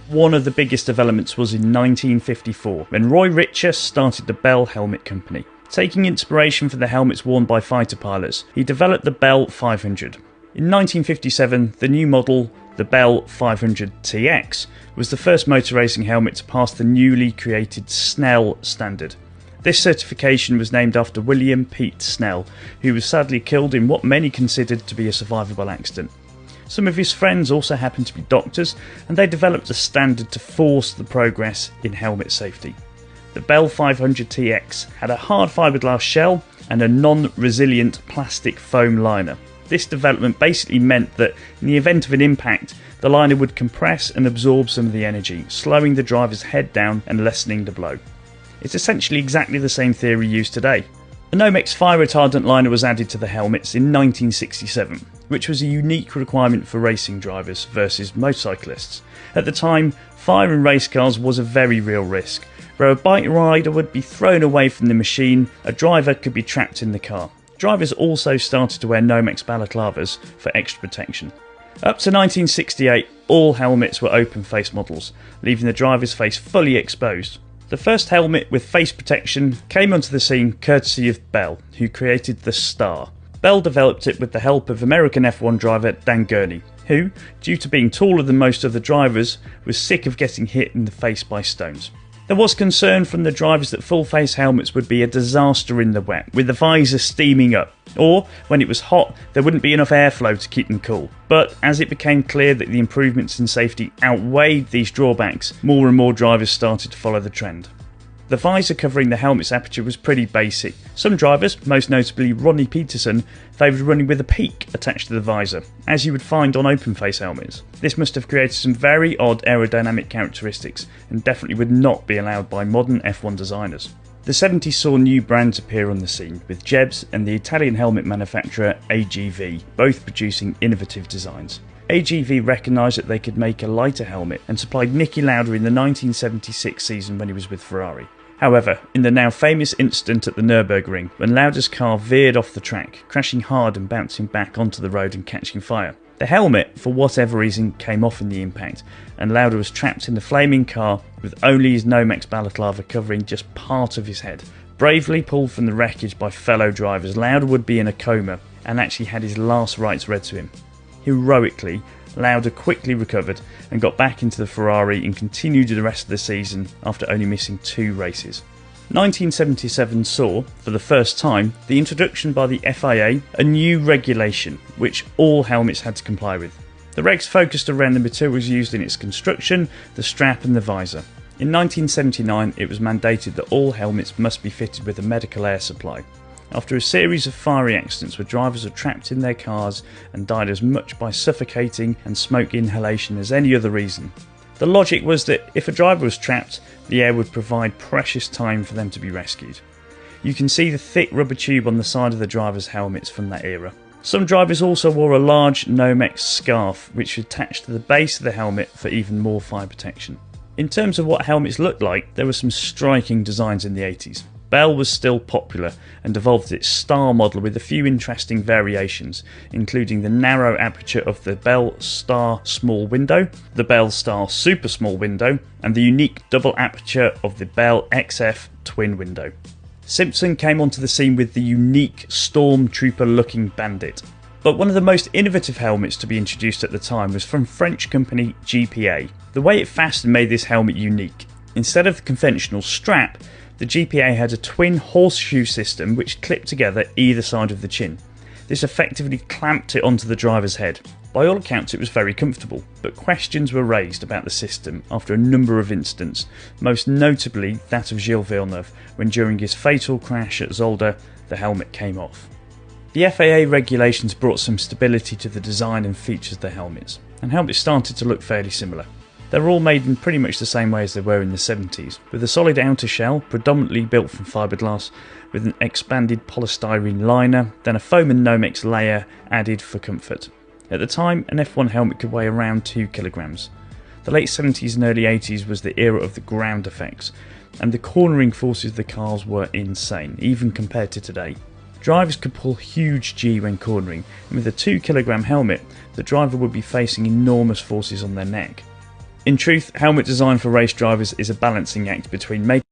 One of the biggest developments was in 1954 when Roy Richter started the Bell Helmet Company. Taking inspiration from the helmets worn by fighter pilots, he developed the Bell 500. In 1957, the new model, the Bell 500TX, was the first motor racing helmet to pass the newly created Snell standard. This certification was named after William Pete Snell, who was sadly killed in what many considered to be a survivable accident. Some of his friends also happened to be doctors, and they developed a standard to force the progress in helmet safety. The Bell 500TX had a hard fiberglass shell and a non-resilient plastic foam liner. This development basically meant that in the event of an impact, the liner would compress and absorb some of the energy, slowing the driver's head down and lessening the blow. It's essentially exactly the same theory used today. A Nomex fire retardant liner was added to the helmets in 1967, which was a unique requirement for racing drivers versus motorcyclists. At the time, fire in race cars was a very real risk. Where a bike rider would be thrown away from the machine, a driver could be trapped in the car. Drivers also started to wear Nomex balaclavas for extra protection. Up to 1968, all helmets were open face models, leaving the driver's face fully exposed. The first helmet with face protection came onto the scene courtesy of Bell, who created the Star. Bell developed it with the help of American F1 driver Dan Gurney, who, due to being taller than most of the drivers, was sick of getting hit in the face by stones. There was concern from the drivers that full-face helmets would be a disaster in the wet, with the visor steaming up, or, when it was hot, there wouldn't be enough airflow to keep them cool. But as it became clear that the improvements in safety outweighed these drawbacks, more and more drivers started to follow the trend. The visor covering the helmet's aperture was pretty basic. Some drivers, most notably Ronnie Peterson, favoured running with a peak attached to the visor, as you would find on open-face helmets. This must have created some very odd aerodynamic characteristics, and definitely would not be allowed by modern F1 designers. The 70s saw new brands appear on the scene, with Jebs and the Italian helmet manufacturer AGV, both producing innovative designs. AGV recognised that they could make a lighter helmet and supplied Niki Lauda in the 1976 season when he was with Ferrari. However, in the now famous incident at the Nürburgring, when Lauda's car veered off the track, crashing hard and bouncing back onto the road and catching fire, the helmet, for whatever reason, came off in the impact, and Lauda was trapped in the flaming car with only his Nomex balaclava covering just part of his head. Bravely pulled from the wreckage by fellow drivers, Lauda would be in a coma and actually had his last rites read to him. Heroically, Lauda quickly recovered and got back into the Ferrari and continued the rest of the season after only missing 2 races. 1977 saw, for the first time, the introduction by the FIA a new regulation which all helmets had to comply with. The regs focused around the materials used in its construction, the strap and the visor. In 1979 it was mandated that all helmets must be fitted with a medical air supply. After a series of fiery accidents where drivers were trapped in their cars and died as much by suffocating and smoke inhalation as any other reason. The logic was that if a driver was trapped, the air would provide precious time for them to be rescued. You can see the thick rubber tube on the side of the drivers' helmets from that era. Some drivers also wore a large Nomex scarf which attached to the base of the helmet for even more fire protection. In terms of what helmets looked like, there were some striking designs in the 80s. Bell was still popular and evolved its Star model with a few interesting variations, including the narrow aperture of the Bell Star Small Window, the Bell Star Super Small Window, and the unique double aperture of the Bell XF Twin Window. Simpson came onto the scene with the unique Stormtrooper-looking Bandit. But one of the most innovative helmets to be introduced at the time was from French company GPA. The way it fastened made this helmet unique. Instead of the conventional strap, the GPA had a twin horseshoe system which clipped together either side of the chin. This effectively clamped it onto the driver's head. By all accounts it was very comfortable, but questions were raised about the system after a number of incidents, most notably that of Gilles Villeneuve, when during his fatal crash at Zolder, the helmet came off. The FAA regulations brought some stability to the design and features of the helmets, and helmets started to look fairly similar. They were all made in pretty much the same way as they were in the 70s, with a solid outer shell, predominantly built from fiberglass, with an expanded polystyrene liner, then a foam and Nomex layer added for comfort. At the time, an F1 helmet could weigh around 2 kilograms. The late 70s and early 80s was the era of the ground effects, and the cornering forces of the cars were insane, even compared to today. Drivers could pull huge G when cornering, and with a 2 kilogram helmet, the driver would be facing enormous forces on their neck. In truth, helmet design for race drivers is a balancing act between making